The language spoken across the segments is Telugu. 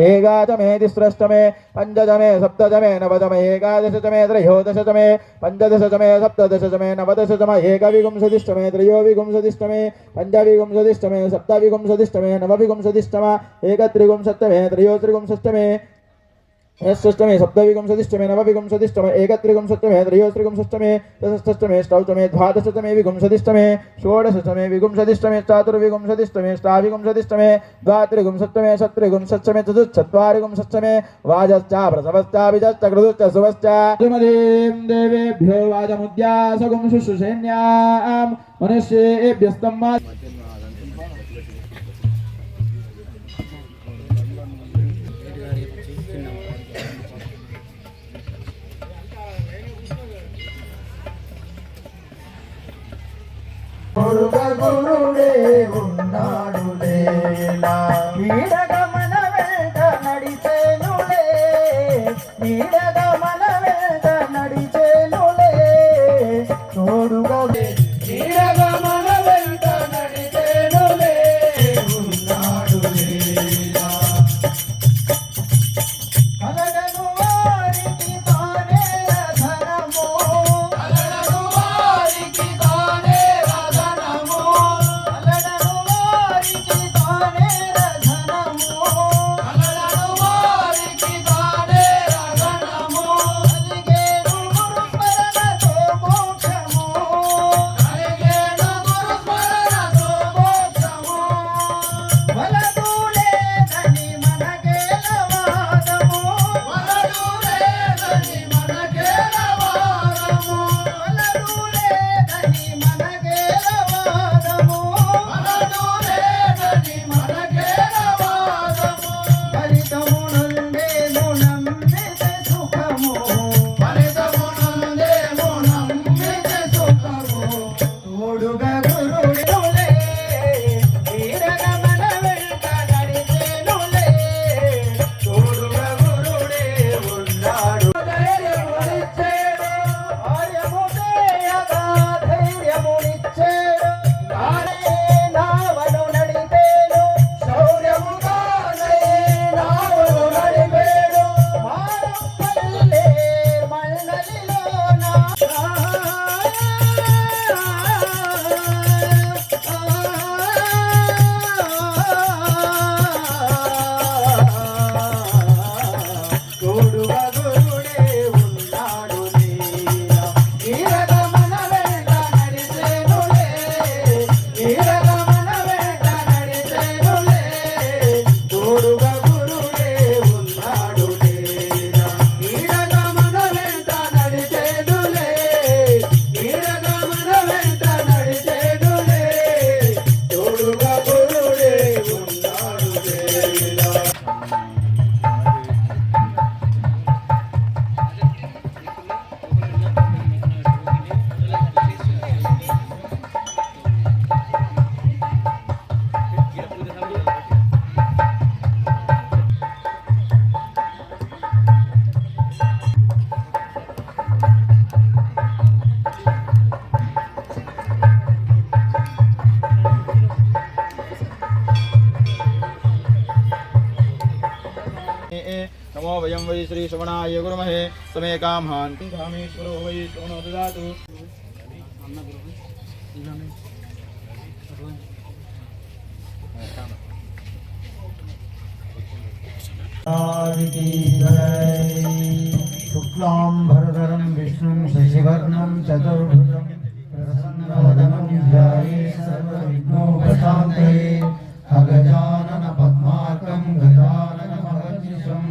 एकादशमे तिस्रष्टमे पंचदशमे सप्तदशमे नवदशमे एकादशतमे त्रयोदशतमे पंचदशतमे सप्तदशतमे नवदशतमे एकविंशतिष्टमे त्रयोविंशतिष्टमे पंचविंशतिष्टमे सप्तविंशतिष्टमे नवविंशतिष्टमे एकत्रिंशत्तमे त्रयोत्रिंशत्तमे षष्टमे सप्तविंशतिष्टमे नवविंशतिष्टमे एकत्रिंशत्तमे त्रयोत्रिंशत्तमे चतुष्टमे अष्टमे द्वादशतमे विंशतिष्टमे षोडशतमे विंशतिष्टमे चतुर्विंशतिष्टमे अष्टाविंशतिष्टमे द्वात्रिंशत्तमे षट्त्रिंशत्तमे चतुश्चत्वारिंशत्तमे वाजश्च प्रसवश्च विजश्च कृतुश्च सुवश्च सुमदीं देवेभ्यो वाजमुद्यासगुं शुश्रूषेण्यां मनुष्येभ्यस्तम् గురుడే ఉన్నాడులే నా నీడగమన వెంట నడిచేనులే నీడగమన వెంట నడిచేనులే తోడుగా నీడగమన వెంట నడిచేనులే ఉన్నాడులే నా కలగను వారికి తానే ధనము కలగను వారికి తానే नमो वयं वै श्री श्रवणाय गुरुमहे समे कामहान् कामेश्वरो वै श्रवणो ददातु शुक्लां भरधरं विष्णुं शशिवर्णं चतुर्भुजं प्रसन्नवदनं ध्यायेत् सर्वविघ्नोपशान्तये अगजानन पद्मार्कं गजाननमहर्निशम्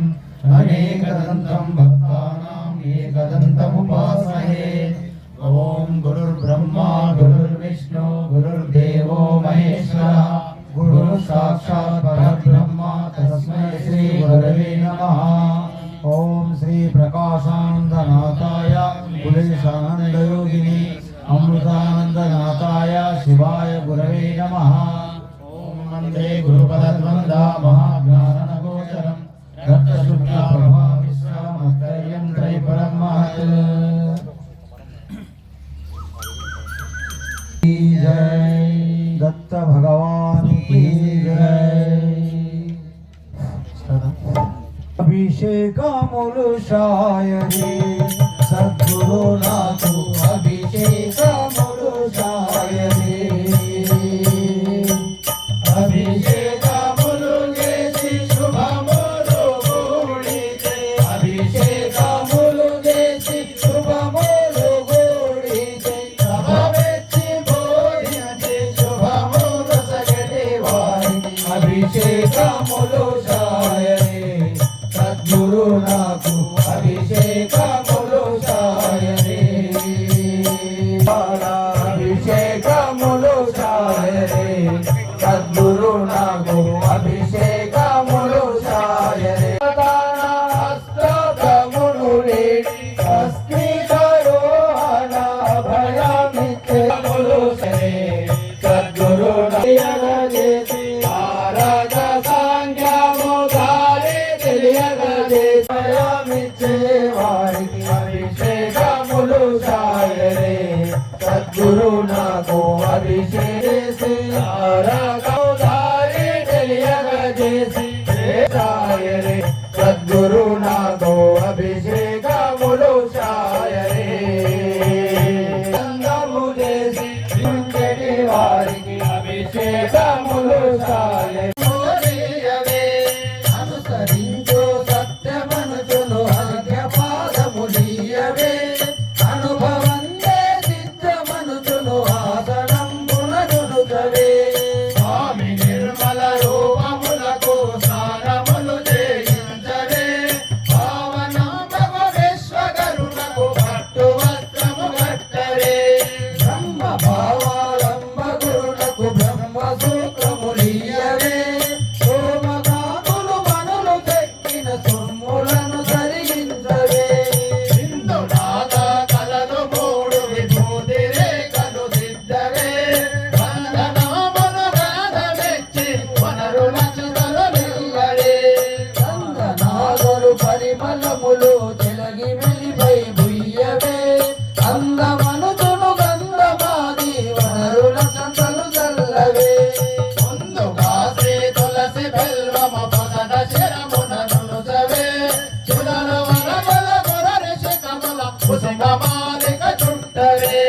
अनेकदन्तं भक्तानाम् एकदन्तमुपास्महे। ॐ गुरुर्ब्रह्मा गुरुर्विष्णु गुरुर्देवो महेश्वरः गुरुः साक्षात् परब्रह्म तस्मै श्री गुरवे नमः। ॐ श्री प्रकाशानन्दनाथाय कुलेशानन्दयोगिनी अमृतानन्दनाथाय शिवाय गुरवे नमः। वन्दे गुरुपदद्वन्द्वा महाज्ञाननगोचरं रक्तशुक्लप्रभामिश्रमत्रयं त्रैपरं महत्। जय दत्त भगवान की जय। అభిషేకములు సాయరే సద్గురు నాకు అభిషేకములు సాయరే అభిషేకములు చేసి శుభములు గూడితే అభిషేకములు చేసి శుభములు గూడితే సభవెచ్చి బోధించి శుభములు సగటి వారిని అభిషేకములు సాయరే సద్గురు నాకు అభిషేకములు సాయరే అభిషేకములు సాయరే సద్గురు నాకు అభిషేకములు సాయరే హస్తములు రేడి హస్తికరోహణ భయమిత్యములు సరే సద్గురు చేసి ఆరాధ సాంఖ్యము దారి తెలియగజేసి భయమిచ్చే వారికి అభిషేకములు సాయరే సద్గురు నాకు అభిషేసి ఆరాధి తెలియగజేసి సాయరే సద్గురు నాకు అభిషేకములు సాయరే సంగము చేసి చుంచెడి వారికి అభిషేకములు సాయరే అనుసరించు సత్యమనుచును ఆజ్ఞపాదములీయవే అనుభవందే సిద్ధమనుచును ఆసనంబుననుడుగవే స్వామి నిర్మల రూపములకు స్నానములు చేయించవే పావనంబవ విశ్వకరుణకు పట్టు వస్త్రము కట్టవే బ్రహ్మ భావాలంబ గురునకు బ్రహ్మ సూత్రములీయవే సోమనాథులు మనులు చెక్కిన సొమ్ములను జరిగించవే సింధునాథ కలదు మూడు విభూతి రేఖలు దిద్దవే వందనామను గాథమెచ్చి వనరుల చుదలు నిల్లవే వందనాదులు పరిమళములు చెలగి వెలిపై బుయ్యవే అందమనుతును గంధమాది వనరుల చందలు చల్లవే ముందుగా శ్రీ తులసి బెల్వమ పసన శరమున నునుసవే చుదలు వనబల గురరిషి కమల కుసుమమాలిక చుట్టవే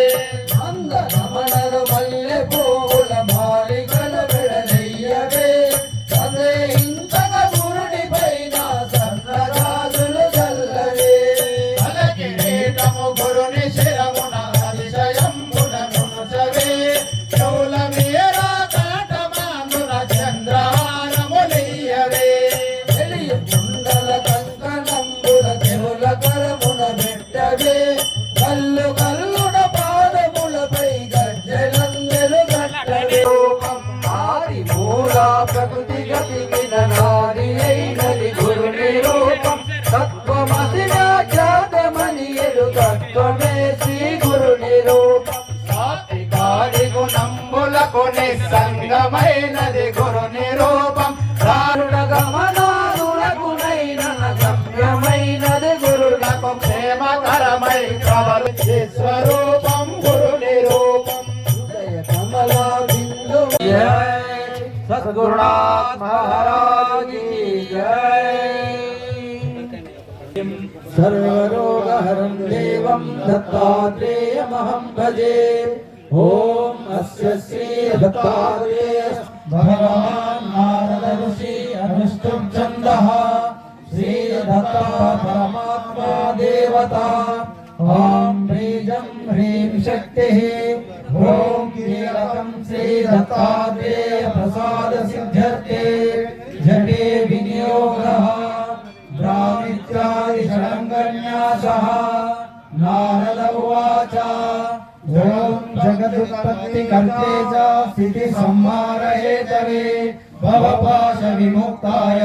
అందనమనరు మల్లె పూల మాలికల వెడలయ్యవే అదే ఇంతక గురుడి పైన సన్నరాజులు చల్లవే అలకిరీటము గురుని శిరమున అతిశయంబున నునుసవే చెవుల మీరా కాటమానున చంద్రహారములియ్యవే తెలియ కుండల కంకణంబుల చెవుల కరమున పెట్టవే కల్లు కల్లున పాదములపై గజ్జలందెలు గట్టవే రూపం ఆది మూల ప్రకృతి గతికిన నాది అయినది గురుని రూపం తత్వమసి వ్యాఖ్యాతమని ఎరు తత్వమే శ్రీ గురుని రూపం సాత్వికాది గుణంబులకు నిస్సంగమైనది గురుని రూపం దారుణ గమనాదులకునైన గమ్యమైనది గురులకు ప్రేమకరమై కవలు స్వరూపం గురుని రూపం హృదయ కమలా బిందు సద్గురునాథ్ మహారాజ్ की जय सर्वरोगहरं देवं दत्तात्रेयमहं भजे ओम अस्य श्री दत्तात्रेय भगवान् नारद ऋषि अनुष्टुप छन्दः श्री दत्ता परमात्मा देवता ओम बीजं ह्रीं शक्तिः ओम कीलकं श्री दत्तात्रेय प्रसाद सिद्ध्यर्थे जटे विनियोगः ब्राह्मित्यादि षडङ्गन्यासः नारद उवाच ओम जगदुत्पत्तिकर्ते च स्थितिसंहारहेतवे भवपाशविमुक्ताय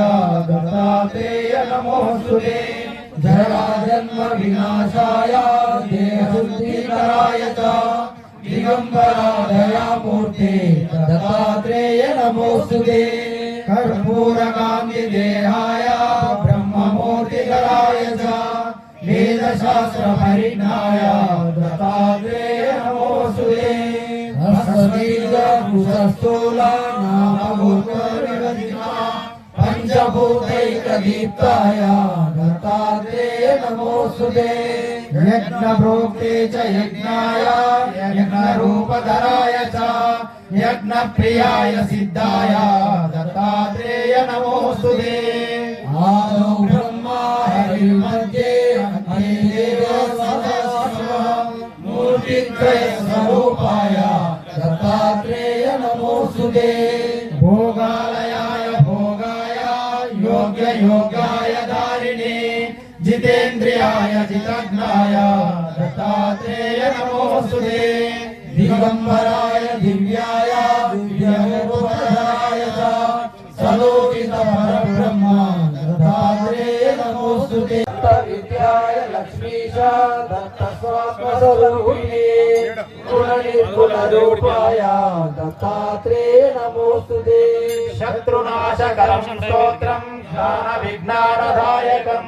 दत्तात्रेय नमोऽस्तुते जराजन्म विनाशाय देहशुद्धिकराय च दिगंबरा दयामूर्ते दत्तात्रेय नमोऽस्तुते कर्पूरकान्ति देहाय ब्रह्ममूर्तिकराय च वेदशास्त्रपरिज्ञाय दत्तात्रेय नमोऽस्तुते हस्तदीर्घ कुशस्थूला नामभूतविवजिता पंचम सर्वभूतैकदीप्ताय दत्तात्रेय नमोस्तुते यज्ञप्रोक्ते च यज्ञाय यज्ञरूपधराय च यज्ञप्रियाय सिद्धाय दत्तात्रेय नमोस्तुते आदौ ब्रह्मा हरिर्मध्ये मूर्तित्रय स्वरूपाय दत्तात्रेय नमोस्तुते भोगालयाय भोगाय योग्य योगाय दारिणे जितेन्द्रियाय जितज्ञाय दत्तात्रेय नमोस्तुते दिगंबराय दिव्याय दिव्यरूपधराय च सलोकित परब्रह्म दत्तात्रेय नमोस्तुते विद्याय लक्ष्मीश दत्त स्वात्मस्वरूपिणे गुणनिर्गुणरूपाय दत्तात्रेय नमोस्तुते शत्रुनाशकरं स्तोत्रं ज्ञानविज्ञानदायकं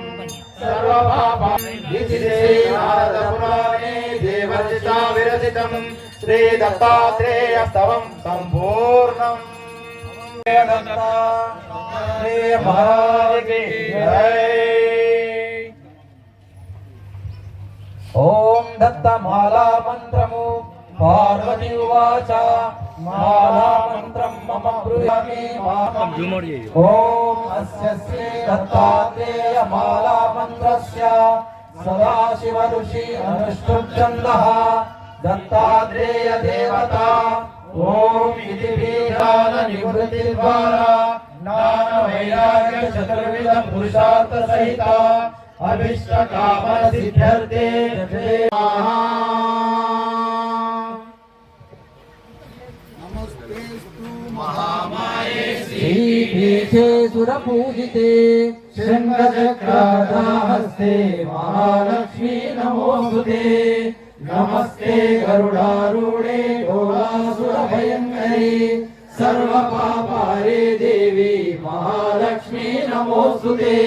सर्वपापविनाशपुराणे देवर्षिता विरचितं श्रीदत्तात्रेयस्तवं सम्पूर्णम् दत्तात्रेय महाराज की जय। ओम दत्तमाला मंत्रमु पार्वती उवाच माला मंत्रं मम ब्रूयामि ओम अस्य श्री दत्तात्रेय माला मंत्रस्य सदाशिव ऋषि अनुष्ठुप छन्दः दत्तात्रेय देवता ओम इति बीजान निवृत्ति द्वारा ज्ञान वैराग्य चतुर्विध पुरुषार्थ सहित अभिष्ट काम सिद्ध्यर्थे श्रीपीठे सुरपूजिते शृंगचक्रहस्ते महालक्ष्मी नमोस्तुते नमस्ते गरुडारूढे भोलासुरभयङ्करी सर्वपापारे देवी महालक्ष्मी नमोस्तुते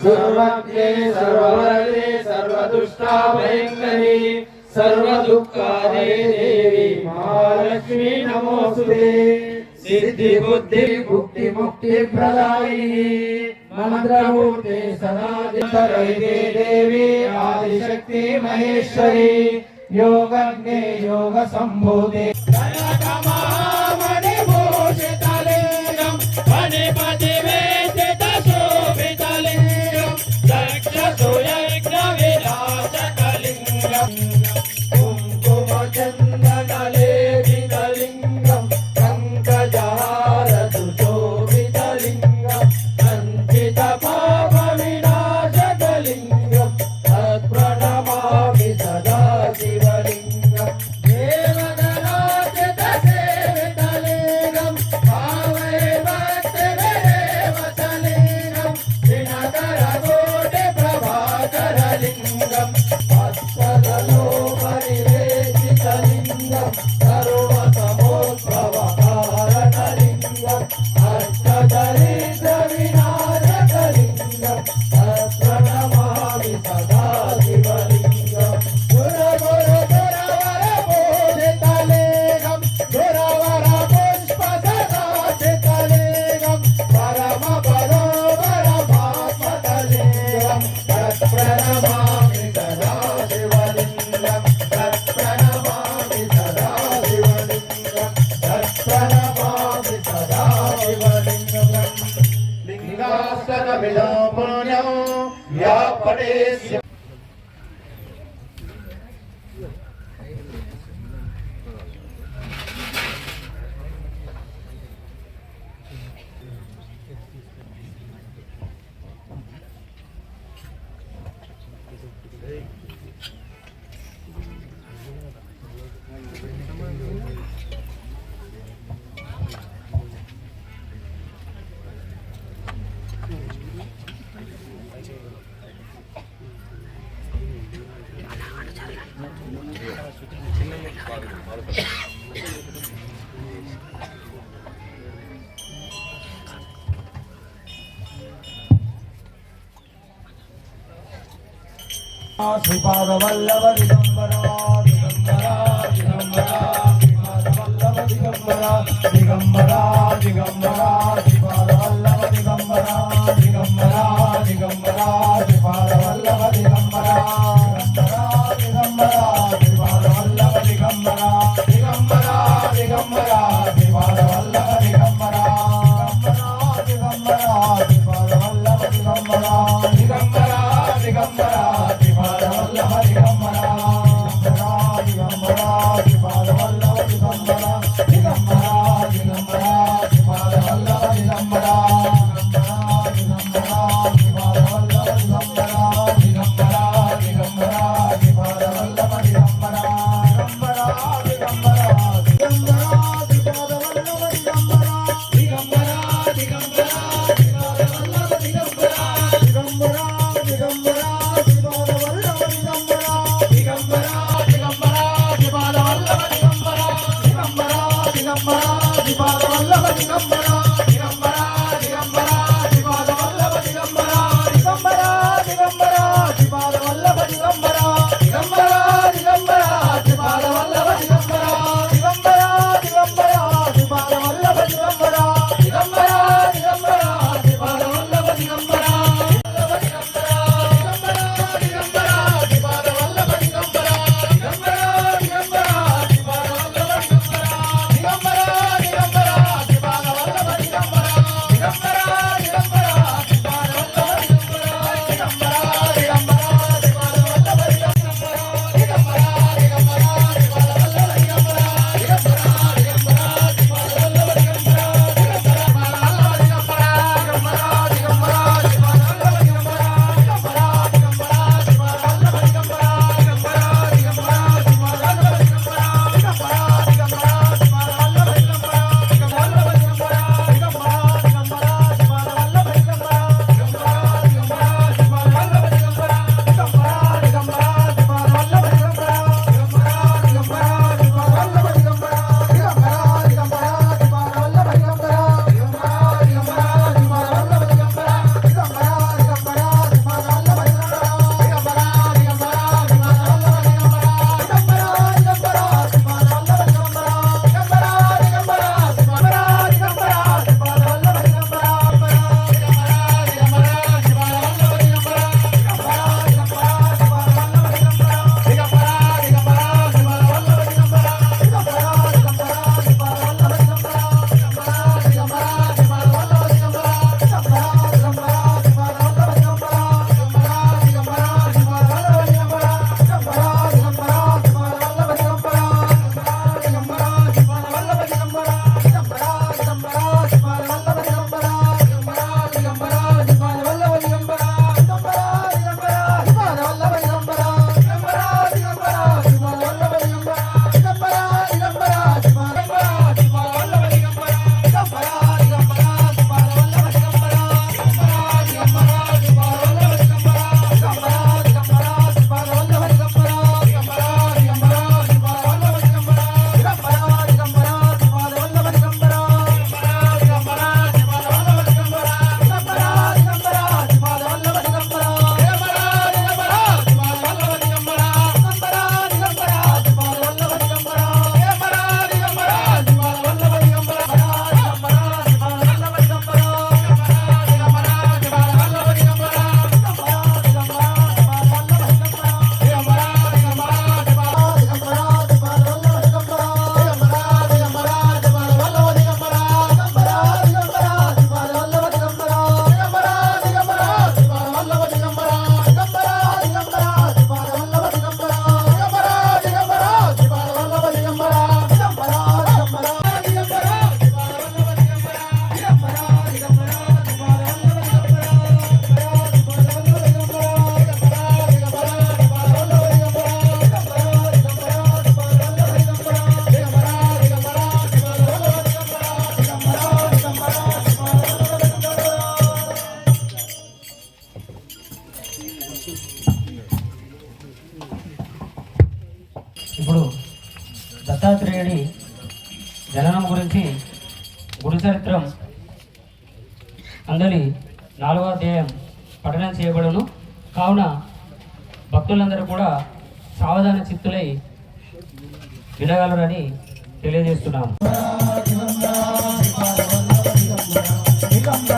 सर्वज्ञे सर्ववरदे सर्वदुष्टाभयङ्करी सर्वदुःखादे देवी महालक्ष्मी नमोस्तुते सिद्धि बुद्धि भुक्ति मुक्ति प्रदायिनी मंत्रमूर्ते सदा दितरैते देवी आदिशक्ति महेश्वरी योगज्ञे योग संभूते श्रीपाद वल्लभ दिगंबरा दिगंबरा दिगंबरा श्रीपाद वल्लभ दिगंबरा दिगंबरा दिगंबरा श्रीपाद वल्लभ दिगंबरा శ్రీపాద వల్లభ దిగంబర దిగంబర దిగంబర శ్రీపాద వల్లభ దిగంబర దిగంబర దిగంబర శ్రీపాద వల్లభ దిగంబర దిగంబర దిగంబర శ్రీపాద వల్లభ దిగంబర దిగంబర దిగంబర శ్రీపాద వల్లభ దిగంబర దిగంబర దిగంబర శ్రీపాద వల్లభ దిగంబర ఇప్పుడు దత్తాత్రేయుడి జననం గురించి గురు చరిత్రం అందరి 4వ అధ్యాయం పఠనం చేయబడును. కావున భక్తులందరూ కూడా సావధాన చిత్తులై వినగలరని తెలియజేస్తున్నాము. దిగంబర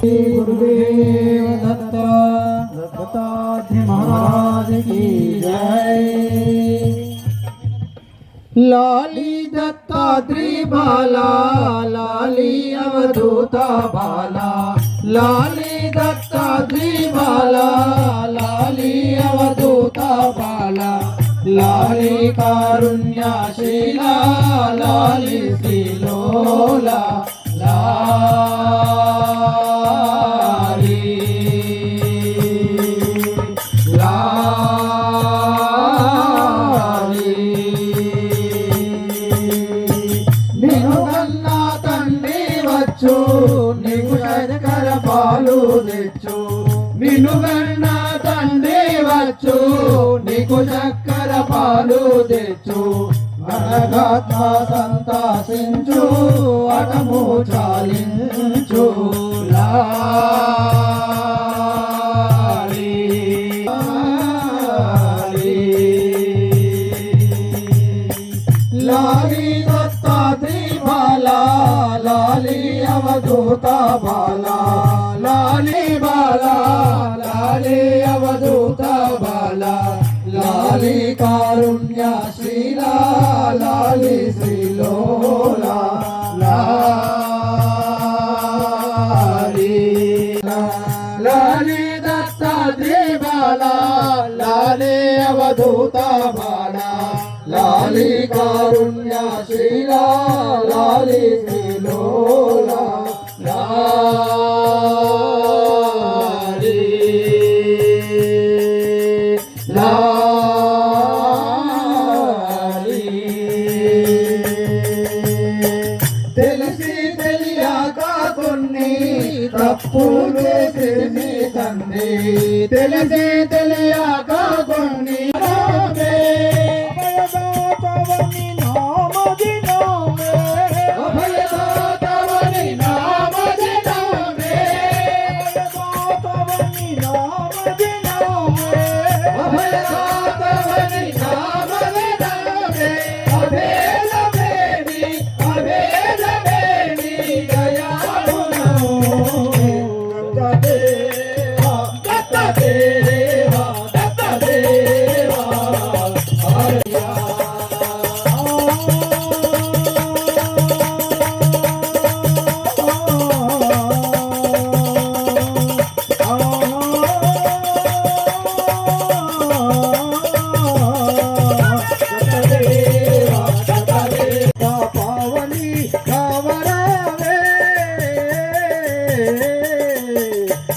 गुरुदेव दत्त दत्तात्रेय महाराज की जय। लाली दत्तात्रेय बाला लाली अवधूता बाला लाली दत्तात्रेय बाला लाली अवधूता बाला लाली कारुण्याशीला लाली श्रीलोला लाली लाली నినుగన్నా తండ్రి వచ్చు నీకు చక్కెర పాలు తెచ్చు నినుగన్నా తండ్రి వచ్చు నీకు చక్కెర పాలు తెచ్చు అనగాత్మ సంతాసించు అటము చాలించు లాలి లాలి దత్తాత్రేయ బాలా లాలి అవధూత బాలా లాలి బాలా లాలి అవధూత బాలా లాలి కారుణ్యశీలా లాలి శ్రీలోలా లాలి లాలి దత్తాత్రేయ బాలా లాలి అవధూత బాలా లాలి కారుణ్యశీలా లాలి శ్రీలోలా లాలి లాలి తెలిసి తెలియక కొన్ని తప్పులు చేసి తండ్రి తెలిసి తెలియక కొన్ని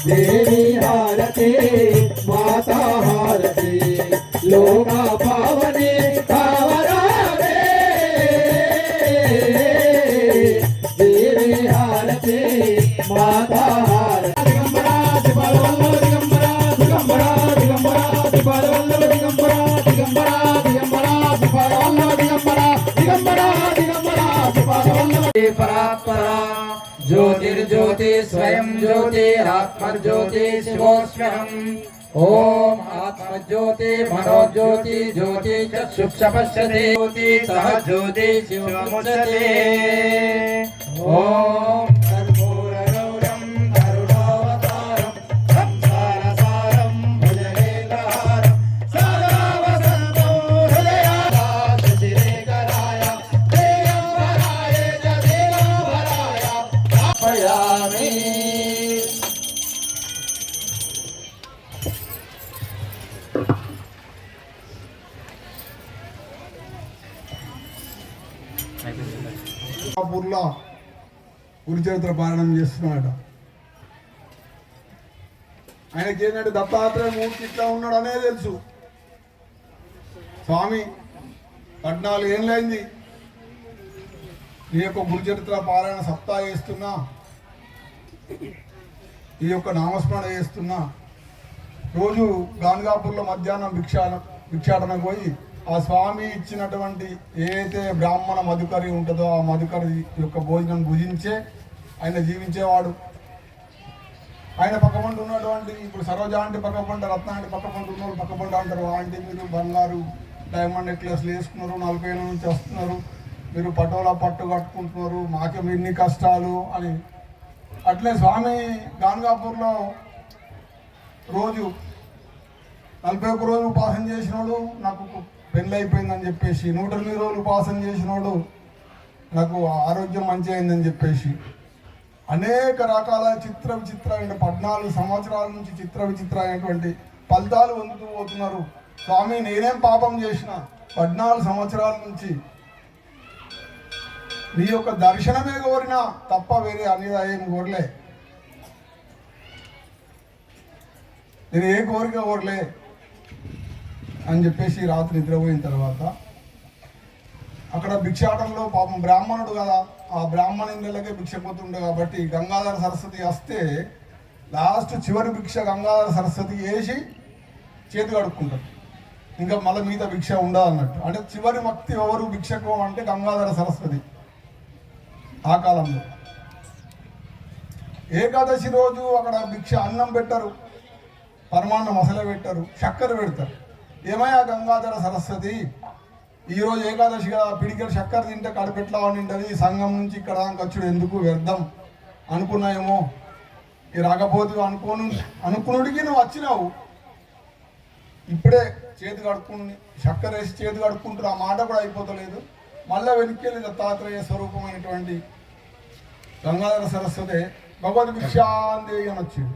देवी हारती माता हारती लोका पावनी कावरावे देवी हारती माता हारती दिगंबरा दिगंबरा दिगंबरा दिगंबरा दिगंबरा दिगंबरा दिगंबरा दिगंबरा दिगंबरा परात्परा ज्योतिर्ज्योति स्वयं ज्योति आत्मज्योति शिवोऽस्म्यहम् ओम आत्मज्योति मनोज्योति ज्योति चक्षुषपश्यते ज्योति सह ज्योति शिवमुच्यते ओम कर्पूरगौरं करुणावतारं संसारसारं भुजगेन्द्रहारं सदा वसन्तो हृदयाशशिरेकराय दिगम्बराय च दिगम्बराय स्थापयामि। బుర్లా గురుచరిత్ర పారాయణం చేస్తున్నాడు. ఆయనకి ఏంటంటే దత్తాత్రేయ మూర్తి ఇట్లా ఉన్నాడు అనే తెలుసు. స్వామి 14 ఏళ్ళైంది ఈ యొక్క గురుచరిత్ర పారాయణ సప్తాహ చేస్తున్నా, ఈ యొక్క నామస్మరణ చేస్తున్నా. రోజు గాన్గాపూర్లో మధ్యాహ్నం భిక్షాటన పోయి ఆ స్వామి ఇచ్చినటువంటి ఏదైతే బ్రాహ్మణ మధుకరి ఉంటుందో ఆ మధుకరి యొక్క భోజనం భుజించే ఆయన జీవించేవాడు. ఆయన పక్కపంట ఉన్నటువంటి ఇప్పుడు సరోజ ఆంటీ పక్కపంట, రత్న ఆంటీ పక్కపంట ఉన్న వాళ్ళు పక్కపంట అంటారు. ఆంటీ మీరు బంగారు డైమండ్ నెక్లెస్లు వేసుకున్నారు, 40 ఏళ్ళ నుంచి వస్తున్నారు, మీరు పటోలా పట్టు కట్టుకుంటున్నారు, మాకేమి ఇన్ని కష్టాలు అని. అట్లే స్వామి గాన్గాపూర్లో రోజు 41 రోజులు ఉపాసన చేసినోడు నాకు పెళ్ళి అయిపోయిందని చెప్పేసి, 108 రోజులు ఉపాసన చేసినోడు నాకు ఆరోగ్యం మంచి అయిందని చెప్పేసి, అనేక రకాల చిత్ర విచిత్రమైన 14 సంవత్సరాల నుంచి చిత్ర విచిత్రమైనటువంటి ఫలితాలు పొందుతూ పోతున్నారు. స్వామి నేనేం పాపం చేసిన 14 సంవత్సరాల నుంచి నీ యొక్క దర్శనమే కోరినా తప్ప వేరే అనేది ఏం కోరలే, నేను ఏ కోరిక కోరలే అని చెప్పేసి రాత్రి నిద్రపోయిన తర్వాత అక్కడ భిక్షాటంలో పాపం బ్రాహ్మణుడు కదా, ఆ బ్రాహ్మణ ఇళ్ళకే భిక్ష పోతుండే కాబట్టి గంగాధర సరస్వతి వస్తే లాస్ట్ చివరి భిక్ష గంగాధర సరస్వతి వేసి చేతి కడుక్కుంటారు. ఇంకా మళ్ళీ మిగతా భిక్ష ఉండదు అన్నట్టు. అంటే చివరి భక్తి ఎవరు భిక్షకు అంటే గంగాధర సరస్వతి. ఆ కాలంలో ఏకాదశి రోజు అక్కడ భిక్ష అన్నం పెట్టరు, పరమాన్నం అసలే పెట్టరు, చక్కెర పెడతారు. ఏమయ్యా గంగాధర సరస్వతి, ఈరోజు ఏకాదశి కదా, పిడికెడు చక్కెర తింటే కడుపెట్లా ఉండింటది, సంఘం నుంచి ఇక్కడ ఖర్చుడు ఎందుకు వ్యర్థం అనుకున్నాయేమో, ఈ రాకపోతే అనుకునుడికి నువ్వు వచ్చినావు, ఇప్పుడే చేతి కడుక్కుని చక్కెర వేసి చేతి కడుక్కుంటారు, ఆ మాట కూడా అయిపోతలేదు. మళ్ళీ వెనక్కి దత్తాత్రేయ స్వరూపమైనటువంటి గంగాధర సరస్వతి భగవద్ భిక్షాందేవి అని వచ్చింది.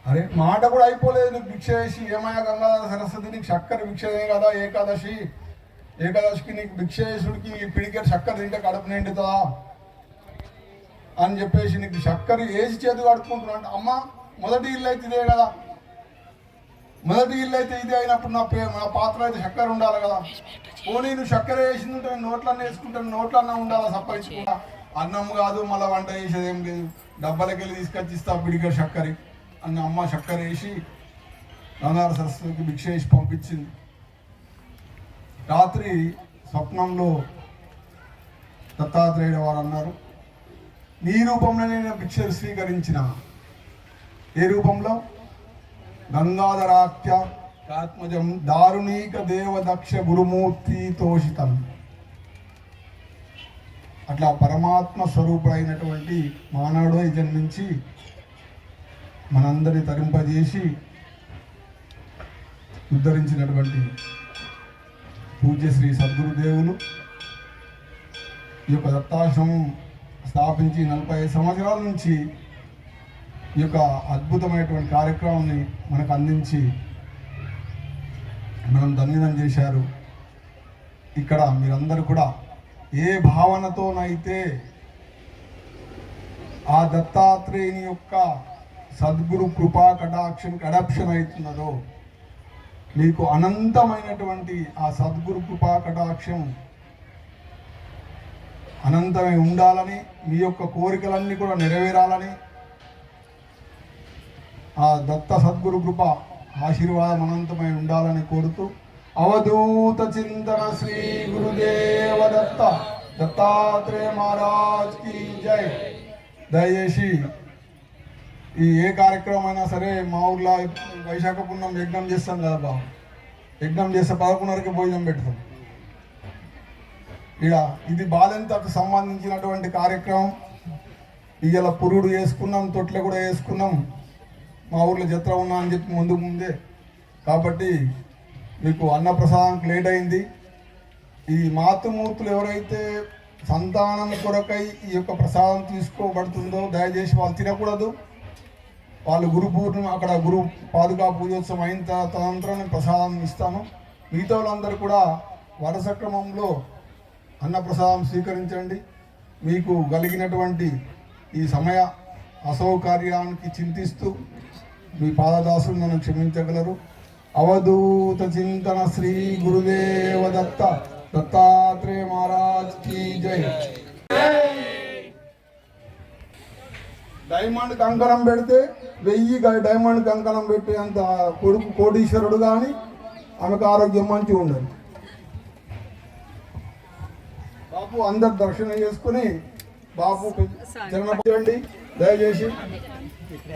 అరే మాట కూడా అయిపోలేదు, నీకు భిక్ష వేసి ఏమయ్యా గంగాధర సరస్వతి నీకు చక్కెర భిక్షనే కదా, ఏకాదశికి నీకు భిక్ష వేసుడికి పిడికెట్ చక్కెర తింటే కడుపు నిండుతుందా అని చెప్పేసి నీకు చక్కెర వేసి చేతి కడుక్కుంటున్నా అంటే, అమ్మ మొదటి ఇల్లు అయితే ఇదే కదా, మొదటి ఇల్లు అయితే ఇదే అయినప్పుడు నా పాత్ర అయితే చక్కెర ఉండాలి కదా, పోనీ నువ్వు చక్కెర వేసిందంటే నోట్లన్నీ వేసుకుంటాను, నోట్లన్నా ఉండాలా సప్పరించుకుంటా, అన్నం కాదు మళ్ళీ వంట చేసేది ఏం లేదు, డబ్బాలకి వెళ్ళి తీసుకొచ్చి ఇస్తా పిడికెట్ చక్కెర అన్న అమ్మ చక్కెర వేసి గంగాధర సరస్వతికి భిక్ష వేసి పంపించింది. రాత్రి స్వప్నంలో దత్తాత్రేయుడు వారు అన్నారు, నీ రూపంలో నేను భిక్ష స్వీకరించిన. ఏ రూపంలో? గంగాధరాఖ్య ఆత్మజం దారుణీక దేవదక్ష గురుమూర్తి తోషితం. అట్లా పరమాత్మ స్వరూపుడైనటువంటి మానవుడు జన్మించి మనందరినీ తరింపజేసి ఉద్ధరించినటువంటి పూజ్య శ్రీ సద్గురుదేవులు ఈ యొక్క దత్తాశ్రమం స్థాపించి 45 సంవత్సరాల నుంచి ఈ యొక్క అద్భుతమైనటువంటి కార్యక్రమాన్ని మనకు అందించి మనం ధన్యనం చేశారు. ఇక్కడ మీరందరూ కూడా ఏ భావనతోనైతే ఆ దత్తాత్రేయుని యొక్క సద్గురు కృపా కటాక్షం అడాప్షన్ అవుతున్నదో మీకు అనంతమైనటువంటి ఆ సద్గురు కృపా కటాక్షం అనంతమై ఉండాలని, మీ యొక్క కోరికలన్నీ కూడా నెరవేరాలని ఆ దత్త సద్గురు కృప ఆశీర్వాదం అనంతమై ఉండాలని కోరుతూ అవధూత చింతన శ్రీ గురుదేవ దత్త దత్తాత్రేయ మహారాజ్ కి జై. దయచేసి ఈ ఏ కార్యక్రమం అయినా సరే మా ఊర్లో వైశాఖ పుణ్యం యజ్ఞం చేస్తాం కదా బాబు, యజ్ఞం చేస్తే 11:30కి భోజనం పెడతాం. ఇది బాలెంతకు సంబంధించినటువంటి కార్యక్రమం. ఇవాళ పురుడు వేసుకున్నాం, తొట్ల కూడా వేసుకున్నాం, మా ఊర్లో జత్ర ఉన్నా అని చెప్పి ముందే కాబట్టి మీకు అన్నప్రసాదానికి లేట్ అయింది. ఈ మాతృమూర్తులు ఎవరైతే సంతానం కొరకై ఈ యొక్క ప్రసాదం తీసుకోబడుతుందో దయచేసి వాళ్ళు తినకూడదు. వాళ్ళు గురు పూర్ణిమ అక్కడ గురు పాదుకా పూజోత్సవం అయిన తదనంతరం ప్రసాదం ఇస్తాను. మిగతా వాళ్ళందరూ కూడా వరుస క్రమంలో అన్నప్రసాదం స్వీకరించండి. మీకు కలిగినటువంటి ఈ సమయ అసౌకర్యానికి చింతిస్తూ మీ పాదదాసులు నన్ను క్షమించగలరు. అవధూత చింతన శ్రీ గురుదేవ దత్త దత్తాత్రేయ మహారాజ్ కి జై. డైమండ్ కంకణం పెడితే 1000 డైమండ్ కంకణం పెట్టి అంత కొడుకు కోటీశ్వరుడు కానీ ఆమెకు ఆరోగ్యం మంచిగా ఉండదు. బాబు అందరు దర్శనం చేసుకుని బాబు చరణండి దయచేసి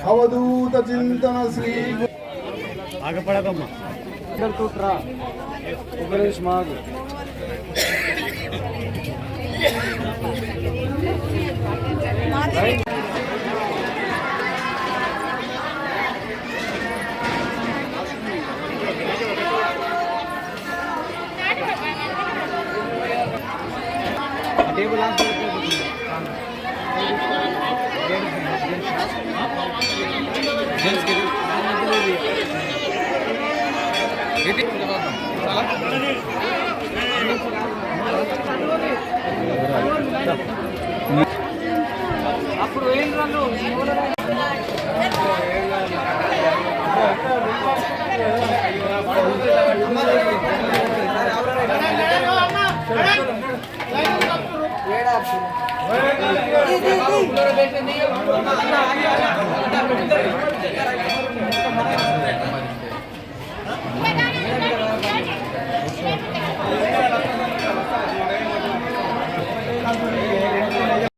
అవధూత చింతన శ్రీ ఆగపడకమ్మా మాకు టేబుల్ అప్పుడు ఏం రాను ఏడా